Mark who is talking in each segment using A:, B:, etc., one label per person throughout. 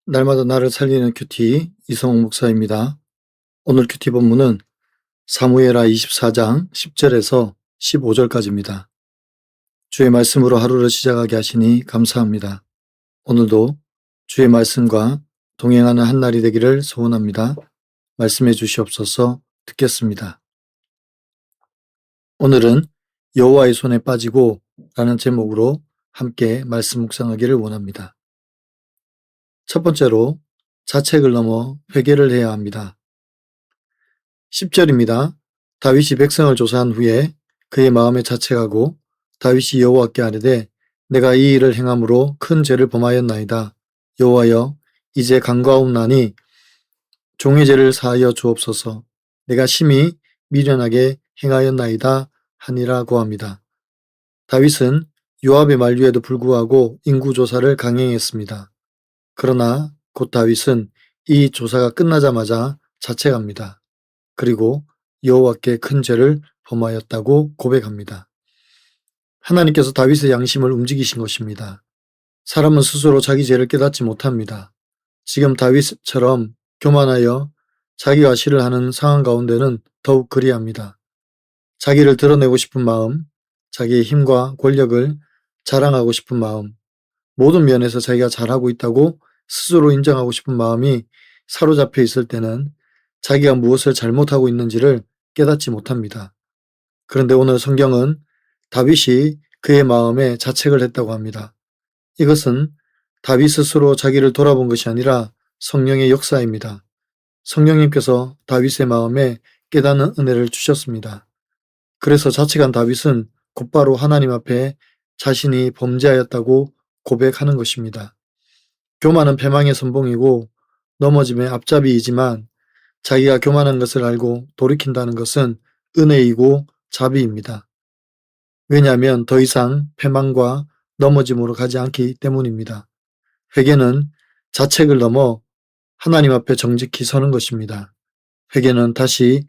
A: 날마다 나를 살리는 큐티 이성욱 목사입니다. 오늘 큐티 본문은 사무엘하 24장 10절에서 15절까지입니다. 주의 말씀으로 하루를 시작하게 하시니 감사합니다. 오늘도 주의 말씀과 동행하는 한 날이 되기를 소원합니다. 말씀해 주시옵소서. 듣겠습니다. 오늘은 여호와의 손에 빠지고 라는 제목으로 함께 말씀 묵상하기를 원합니다. 첫 번째로 자책을 넘어 회개를 해야 합니다. 10절입니다. 다윗이 백성을 조사한 후에 그의 마음에 자책하고 다윗이 여호와께 아뢰되 내가 이 일을 행함으로 큰 죄를 범하였나이다. 여호와여 이제 간과하옵나니 종의 죄를 사하여 주옵소서. 내가 심히 미련하게 행하였나이다 하니라고 합니다. 다윗은 요압의 만류에도 불구하고 인구조사를 강행했습니다. 그러나 곧 다윗은 이 조사가 끝나자마자 자책합니다. 그리고 여호와께 큰 죄를 범하였다고 고백합니다. 하나님께서 다윗의 양심을 움직이신 것입니다. 사람은 스스로 자기 죄를 깨닫지 못합니다. 지금 다윗처럼 교만하여 자기 과시를 하는 상황 가운데는 더욱 그리합니다. 자기를 드러내고 싶은 마음, 자기의 힘과 권력을 자랑하고 싶은 마음, 모든 면에서 자기가 잘하고 있다고 스스로 인정하고 싶은 마음이 사로잡혀 있을 때는 자기가 무엇을 잘못하고 있는지를 깨닫지 못합니다. 그런데 오늘 성경은 다윗이 그의 마음에 자책을 했다고 합니다. 이것은 다윗 스스로 자기를 돌아본 것이 아니라 성령의 역사입니다. 성령님께서 다윗의 마음에 깨닫는 은혜를 주셨습니다. 그래서 자책한 다윗은 곧바로 하나님 앞에 자신이 범죄하였다고 고백하는 것입니다. 교만은 패망의 선봉이고 넘어짐의 앞잡이이지만 자기가 교만한 것을 알고 돌이킨다는 것은 은혜이고 자비입니다. 왜냐하면 더 이상 패망과 넘어짐으로 가지 않기 때문입니다. 회개는 자책을 넘어 하나님 앞에 정직히 서는 것입니다. 회개는 다시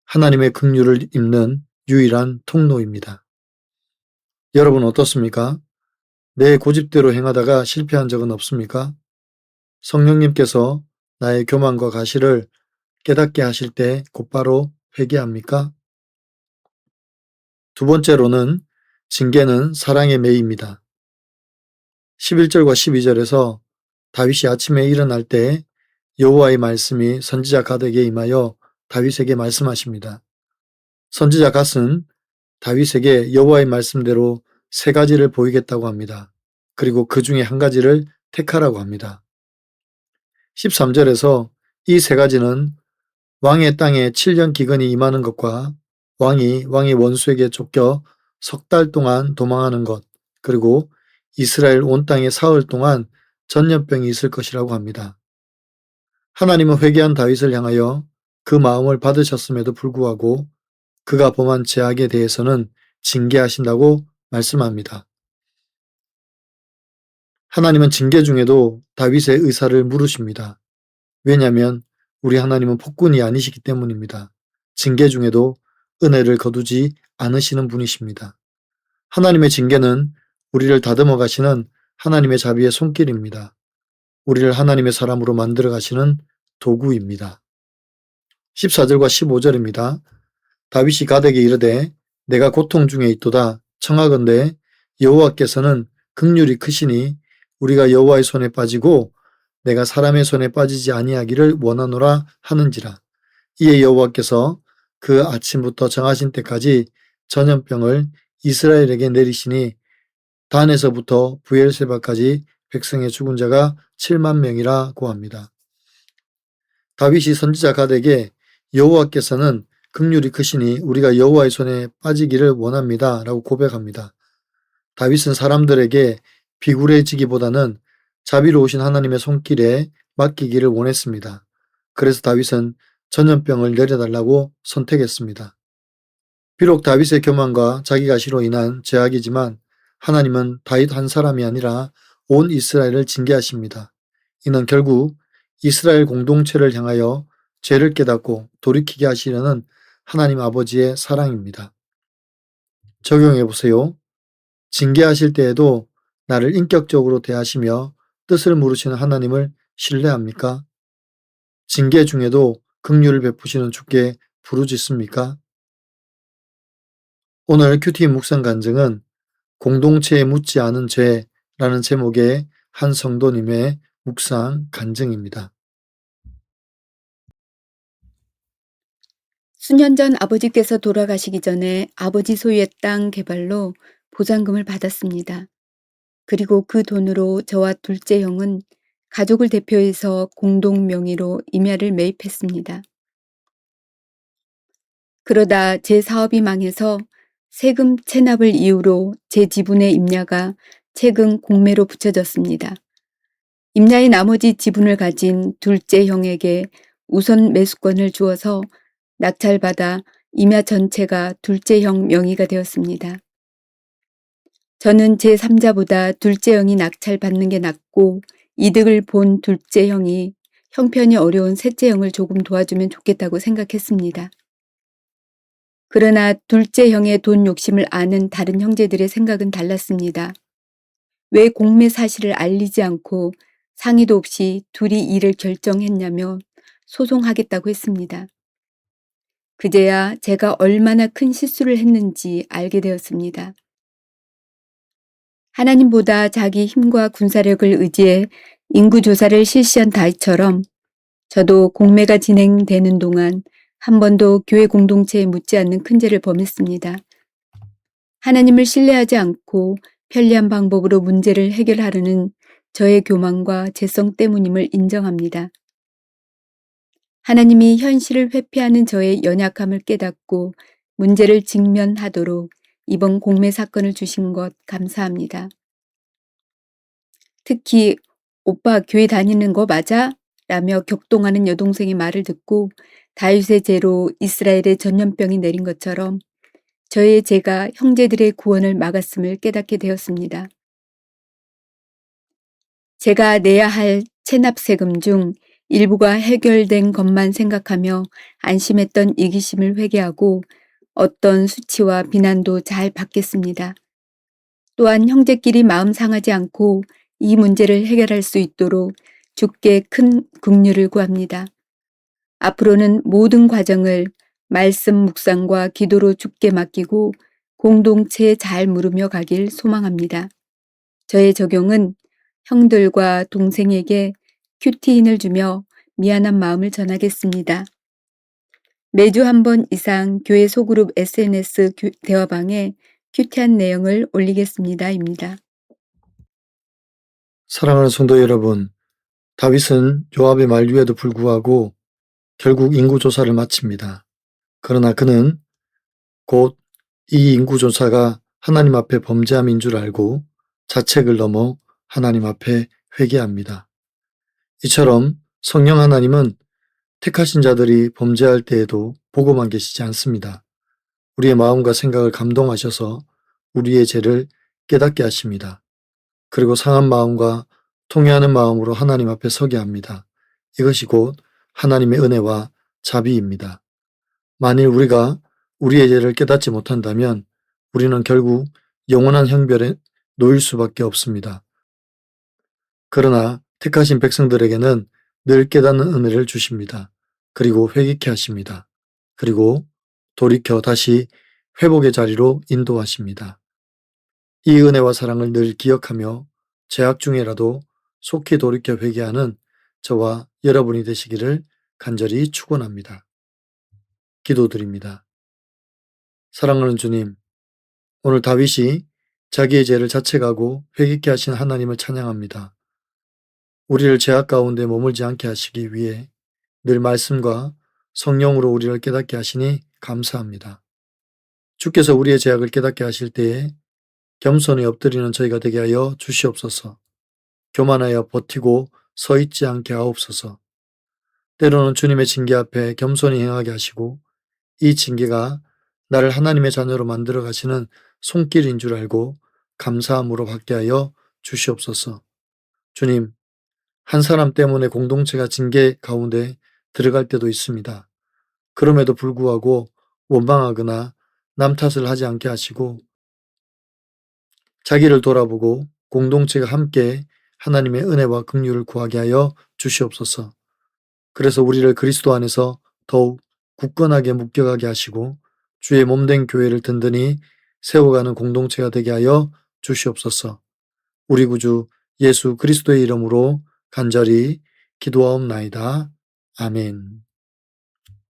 A: 하나님의 긍휼을 입는 유일한 통로입니다. 여러분 어떻습니까? 내 고집대로 행하다가 실패한 적은 없습니까? 성령님께서 나의 교만과 가시를 깨닫게 하실 때 곧바로 회개합니까? 두 번째로는 징계는 사랑의 매입니다. 11절과 12절에서 다윗이 아침에 일어날 때 여호와의 말씀이 선지자 갓에게 임하여 다윗에게 말씀하십니다. 선지자 갓은 다윗에게 여호와의 말씀대로 세 가지를 보이겠다고 합니다. 그리고 그 중에 한 가지를 택하라고 합니다. 13절에서 이 세 가지는 왕의 땅에 7년 기근이 임하는 것과 왕이 왕의 원수에게 쫓겨 석 달 동안 도망하는 것, 그리고 이스라엘 온 땅에 사흘 동안 전염병이 있을 것이라고 합니다. 하나님은 회개한 다윗을 향하여 그 마음을 받으셨음에도 불구하고 그가 범한 죄악에 대해서는 징계하신다고 말씀합니다. 하나님은 징계 중에도 다윗의 의사를 물으십니다. 왜냐하면 우리 하나님은 폭군이 아니시기 때문입니다. 징계 중에도 은혜를 거두지 않으시는 분이십니다. 하나님의 징계는 우리를 다듬어 가시는 하나님의 자비의 손길입니다. 우리를 하나님의 사람으로 만들어 가시는 도구입니다. 14절과 15절입니다. 다윗이 갓에게 이르되 내가 고통 중에 있도다. 청하건대 여호와께서는 긍휼이 크시니 우리가 여호와의 손에 빠지고 내가 사람의 손에 빠지지 아니하기를 원하노라 하는지라. 이에 여호와께서 그 아침부터 정하신 때까지 전염병을 이스라엘에게 내리시니 단에서부터 부엘세바까지 백성의 죽은 자가 7만 명이라고 합니다. 다윗이 선지자 갓에게 여호와께서는 긍휼이 크시니 우리가 여호와의 손에 빠지기를 원합니다 라고 고백합니다. 다윗은 사람들에게 비굴해지기보다는 자비로우신 하나님의 손길에 맡기기를 원했습니다. 그래서 다윗은 전염병을 내려달라고 선택했습니다. 비록 다윗의 교만과 자기가시로 인한 죄악이지만 하나님은 다윗 한 사람이 아니라 온 이스라엘을 징계하십니다. 이는 결국 이스라엘 공동체를 향하여 죄를 깨닫고 돌이키게 하시려는 하나님 아버지의 사랑입니다. 적용해 보세요. 징계하실 때에도 나를 인격적으로 대하시며 뜻을 물으시는 하나님을 신뢰합니까? 징계 중에도 긍휼을 베푸시는 주께 부르짖습니까? 오늘 큐티 묵상 간증은 공동체에 묻지 않은 죄라는 제목의 한 성도님의 묵상 간증입니다.
B: 수년 전 아버지께서 돌아가시기 전에 아버지 소유의 땅 개발로 보상금을 받았습니다. 그리고 그 돈으로 저와 둘째 형은 가족을 대표해서 공동 명의로 임야를 매입했습니다. 그러다 제 사업이 망해서 세금 체납을 이유로 제 지분의 임야가 최근 공매로 붙여졌습니다. 임야의 나머지 지분을 가진 둘째 형에게 우선 매수권을 주어서 낙찰받아 임야 전체가 둘째 형 명의가 되었습니다. 저는 제3자보다 둘째 형이 낙찰받는 게 낫고 이득을 본 둘째 형이 형편이 어려운 셋째 형을 조금 도와주면 좋겠다고 생각했습니다. 그러나 둘째 형의 돈 욕심을 아는 다른 형제들의 생각은 달랐습니다. 왜 공매 사실을 알리지 않고 상의도 없이 둘이 일을 결정했냐며 소송하겠다고 했습니다. 그제야 제가 얼마나 큰 실수를 했는지 알게 되었습니다. 하나님보다 자기 힘과 군사력을 의지해 인구조사를 실시한 다윗처럼 저도 공매가 진행되는 동안 한 번도 교회 공동체에 묻지 않는 큰 죄를 범했습니다. 하나님을 신뢰하지 않고 편리한 방법으로 문제를 해결하려는 저의 교만과 죄성 때문임을 인정합니다. 하나님이 현실을 회피하는 저의 연약함을 깨닫고 문제를 직면하도록 이번 공매 사건을 주신 것 감사합니다. 특히 오빠 교회 다니는 거 맞아? 라며 격동하는 여동생의 말을 듣고 다윗의 죄로 이스라엘의 전염병이 내린 것처럼 저의 죄가 형제들의 구원을 막았음을 깨닫게 되었습니다. 제가 내야 할 체납세금 중 일부가 해결된 것만 생각하며 안심했던 이기심을 회개하고 어떤 수치와 비난도 잘 받겠습니다. 또한 형제끼리 마음 상하지 않고 이 문제를 해결할 수 있도록 주께 큰 긍휼을 구합니다. 앞으로는 모든 과정을 말씀 묵상과 기도로 주께 맡기고 공동체에 잘 물으며 가길 소망합니다. 저의 적용은 형들과 동생에게 큐티인을 주며 미안한 마음을 전하겠습니다. 매주 한 번 이상 교회 소그룹 SNS 대화방에 큐티한 내용을 올리겠습니다.입니다.
A: 사랑하는 성도 여러분, 다윗은 요압의 만류에도 불구하고 결국 인구조사를 마칩니다. 그러나 그는 곧 이 인구조사가 하나님 앞에 범죄함인 줄 알고 자책을 넘어 하나님 앞에 회개합니다. 이처럼 성령 하나님은 택하신 자들이 범죄할 때에도 보고만 계시지 않습니다. 우리의 마음과 생각을 감동하셔서 우리의 죄를 깨닫게 하십니다. 그리고 상한 마음과 통회하는 마음으로 하나님 앞에 서게 합니다. 이것이 곧 하나님의 은혜와 자비입니다. 만일 우리가 우리의 죄를 깨닫지 못한다면 우리는 결국 영원한 형벌에 놓일 수밖에 없습니다. 그러나 택하신 백성들에게는 늘 깨닫는 은혜를 주십니다. 그리고 회개케 하십니다. 그리고 돌이켜 다시 회복의 자리로 인도하십니다. 이 은혜와 사랑을 늘 기억하며 죄악 중에라도 속히 돌이켜 회개하는 저와 여러분이 되시기를 간절히 축원합니다. 기도드립니다. 사랑하는 주님, 오늘 다윗이 자기의 죄를 자책하고 회개케 하신 하나님을 찬양합니다. 우리를 죄악 가운데 머물지 않게 하시기 위해 늘 말씀과 성령으로 우리를 깨닫게 하시니 감사합니다. 주께서 우리의 죄악을 깨닫게 하실 때에 겸손히 엎드리는 저희가 되게 하여 주시옵소서. 교만하여 버티고 서 있지 않게 하옵소서. 때로는 주님의 징계 앞에 겸손히 행하게 하시고 이 징계가 나를 하나님의 자녀로 만들어 가시는 손길인 줄 알고 감사함으로 받게 하여 주시옵소서. 주님, 한 사람 때문에 공동체가 징계 가운데 들어갈 때도 있습니다. 그럼에도 불구하고 원망하거나 남 탓을 하지 않게 하시고 자기를 돌아보고 공동체가 함께 하나님의 은혜와 긍휼을 구하게 하여 주시옵소서. 그래서 우리를 그리스도 안에서 더욱 굳건하게 묶여가게 하시고 주의 몸된 교회를 든든히 세워가는 공동체가 되게 하여 주시옵소서. 우리 구주 예수 그리스도의 이름으로 간절히 기도하옵나이다. 아멘.